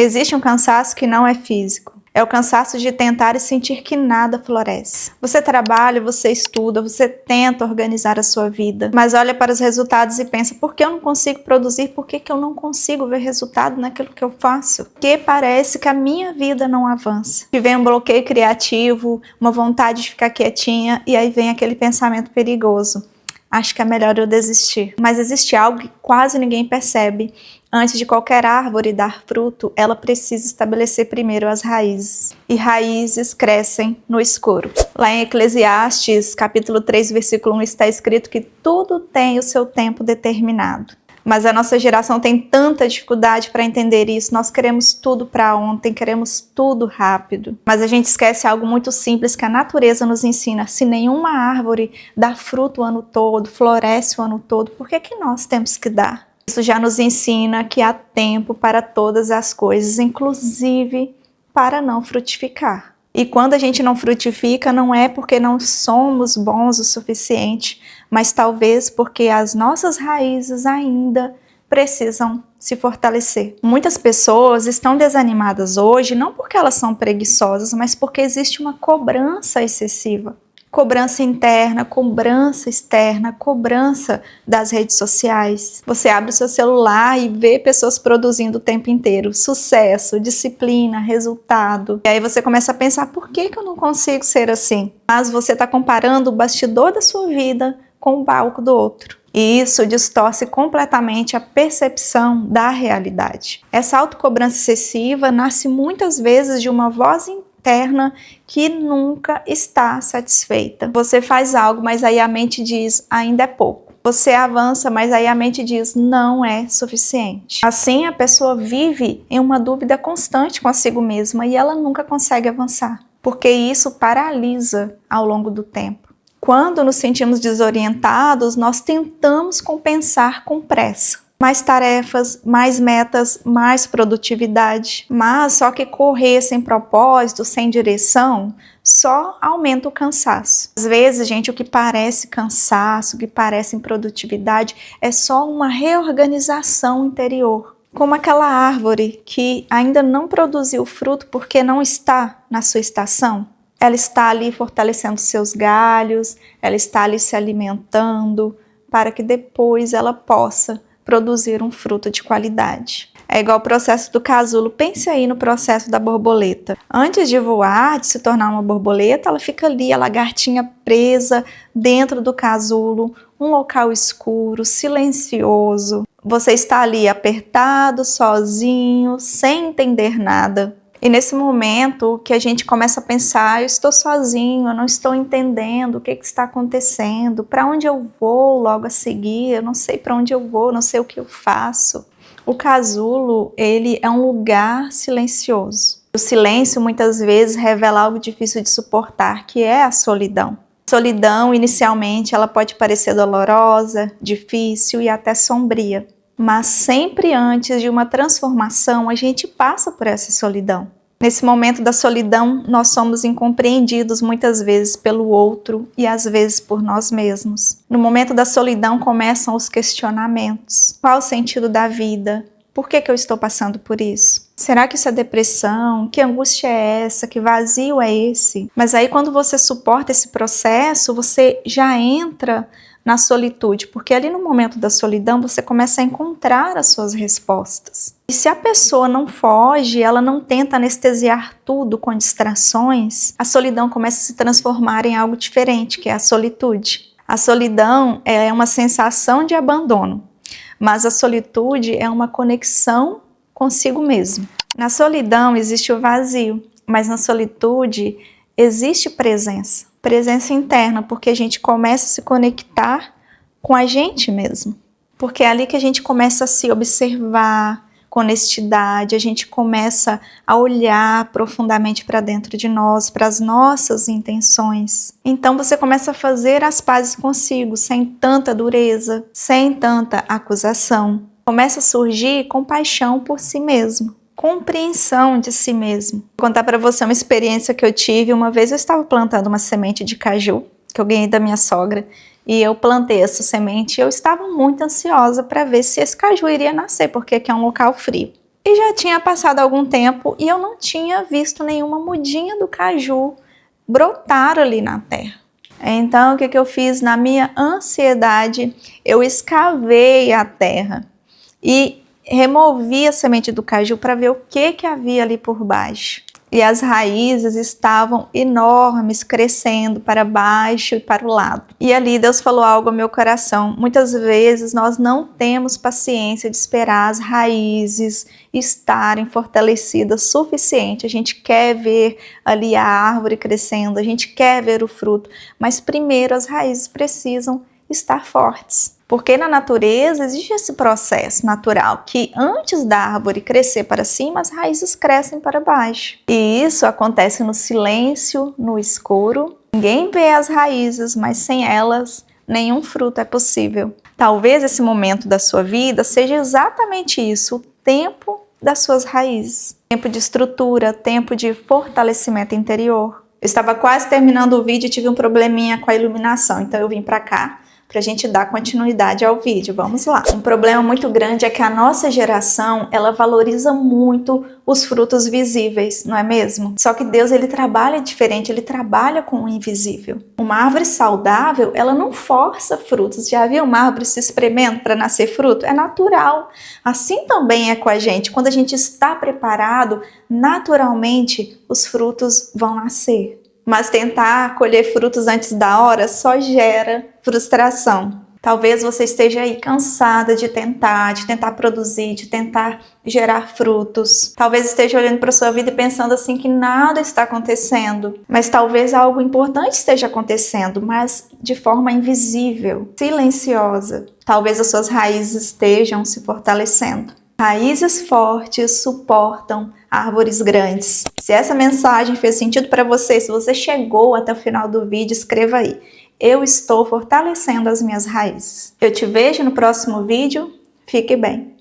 Existe um cansaço que não é físico. É o cansaço de tentar e sentir que nada floresce. Você trabalha, você estuda, você tenta organizar a sua vida, mas olha para os resultados e pensa, por que eu não consigo produzir? Por que eu não consigo ver resultado naquilo que eu faço? Porque parece que a minha vida não avança. Que vem um bloqueio criativo, uma vontade de ficar quietinha, e aí vem aquele pensamento perigoso. Acho que é melhor eu desistir. Mas existe algo que quase ninguém percebe. Antes de qualquer árvore dar fruto, ela precisa estabelecer primeiro as raízes. E raízes crescem no escuro. Lá em Eclesiastes, capítulo 3, versículo 1, está escrito que tudo tem o seu tempo determinado. Mas a nossa geração tem tanta dificuldade para entender isso. Nós queremos tudo para ontem, queremos tudo rápido. Mas a gente esquece algo muito simples que a natureza nos ensina. Se nenhuma árvore dá fruto o ano todo, floresce o ano todo, por que nós temos que dar? Isso já nos ensina que há tempo para todas as coisas, inclusive para não frutificar. E quando a gente não frutifica, não é porque não somos bons o suficiente, mas talvez porque as nossas raízes ainda precisam se fortalecer. Muitas pessoas estão desanimadas hoje, não porque elas são preguiçosas, mas porque existe uma cobrança excessiva. Cobrança interna, cobrança externa, cobrança das redes sociais. Você abre o seu celular e vê pessoas produzindo o tempo inteiro. Sucesso, disciplina, resultado. E aí você começa a pensar, por que eu não consigo ser assim? Mas você está comparando o bastidor da sua vida com o palco do outro. E isso distorce completamente a percepção da realidade. Essa autocobrança excessiva nasce muitas vezes de uma voz interna que nunca está satisfeita. Você faz algo, mas aí a mente diz, ainda é pouco. Você avança, mas aí a mente diz, não é suficiente. Assim, a pessoa vive em uma dúvida constante consigo mesma e ela nunca consegue avançar, porque isso paralisa ao longo do tempo. Quando nos sentimos desorientados, nós tentamos compensar com pressa. Mais tarefas, mais metas, mais produtividade. Mas só que correr sem propósito, sem direção, só aumenta o cansaço. Às vezes, gente, o que parece cansaço, o que parece improdutividade, é só uma reorganização interior. Como aquela árvore que ainda não produziu fruto porque não está na sua estação. Ela está ali fortalecendo seus galhos, ela está ali se alimentando, para que depois ela possa produzir um fruto de qualidade. É igual o processo do casulo. Pense aí no processo da borboleta. Antes de voar, de se tornar uma borboleta, ela fica ali, a lagartinha presa dentro do casulo, um local escuro, silencioso. Você está ali apertado, sozinho, sem entender nada. E nesse momento que a gente começa a pensar, eu estou sozinho, eu não estou entendendo o que está acontecendo, para onde eu vou logo a seguir, eu não sei para onde eu vou, não sei o que eu faço. O casulo, ele é um lugar silencioso. O silêncio muitas vezes revela algo difícil de suportar, que é a solidão. Solidão, inicialmente, ela pode parecer dolorosa, difícil e até sombria. Mas sempre antes de uma transformação, a gente passa por essa solidão. Nesse momento da solidão, nós somos incompreendidos muitas vezes pelo outro e às vezes por nós mesmos. No momento da solidão começam os questionamentos. Qual o sentido da vida? Por que eu estou passando por isso? Será que isso é depressão? Que angústia é essa? Que vazio é esse? Mas aí quando você suporta esse processo, você já entra na solitude, porque ali no momento da solidão você começa a encontrar as suas respostas. E se a pessoa não foge, ela não tenta anestesiar tudo com distrações, a solidão começa a se transformar em algo diferente, que é a solitude. A solidão é uma sensação de abandono, mas a solitude é uma conexão consigo mesmo. Na solidão existe o vazio, mas na solitude existe presença. Presença interna, porque a gente começa a se conectar com a gente mesmo. Porque é ali que a gente começa a se observar com honestidade, a gente começa a olhar profundamente para dentro de nós, para as nossas intenções. Então você começa a fazer as pazes consigo, sem tanta dureza, sem tanta acusação. Começa a surgir compaixão por si mesmo. Compreensão de si mesmo. Vou contar para você uma experiência que eu tive. Uma vez eu estava plantando uma semente de caju, que eu ganhei da minha sogra, e eu plantei essa semente e eu estava muito ansiosa para ver se esse caju iria nascer, porque aqui é um local frio. E já tinha passado algum tempo e eu não tinha visto nenhuma mudinha do caju brotar ali na terra. Então, o que eu fiz? Na minha ansiedade, eu escavei a terra e removi a semente do caju para ver o que havia ali por baixo. E as raízes estavam enormes, crescendo para baixo e para o lado. E ali Deus falou algo ao meu coração. Muitas vezes nós não temos paciência de esperar as raízes estarem fortalecidas o suficiente. A gente quer ver ali a árvore crescendo, a gente quer ver o fruto, mas primeiro as raízes precisam estar fortes. Porque na natureza existe esse processo natural que antes da árvore crescer para cima, as raízes crescem para baixo. E isso acontece no silêncio, no escuro. Ninguém vê as raízes, mas sem elas nenhum fruto é possível. Talvez esse momento da sua vida seja exatamente isso, o tempo das suas raízes. Tempo de estrutura, tempo de fortalecimento interior. Eu estava quase terminando o vídeo e tive um probleminha com a iluminação, então eu vim para cá para a gente dar continuidade ao vídeo. Vamos lá. Um problema muito grande é que a nossa geração, ela valoriza muito os frutos visíveis, não é mesmo? Só que Deus, ele trabalha diferente, ele trabalha com o invisível. Uma árvore saudável, ela não força frutos. Já viu uma árvore se espremendo para nascer fruto? É natural. Assim também é com a gente. Quando a gente está preparado, naturalmente os frutos vão nascer. Mas tentar colher frutos antes da hora só gera frustração. Talvez você esteja aí cansada de tentar produzir, de tentar gerar frutos. Talvez esteja olhando para a sua vida e pensando assim que nada está acontecendo. Mas talvez algo importante esteja acontecendo, mas de forma invisível, silenciosa. Talvez as suas raízes estejam se fortalecendo. Raízes fortes suportam árvores grandes. Se essa mensagem fez sentido para você, se você chegou até o final do vídeo, escreva aí: eu estou fortalecendo as minhas raízes. Eu te vejo no próximo vídeo. Fique bem.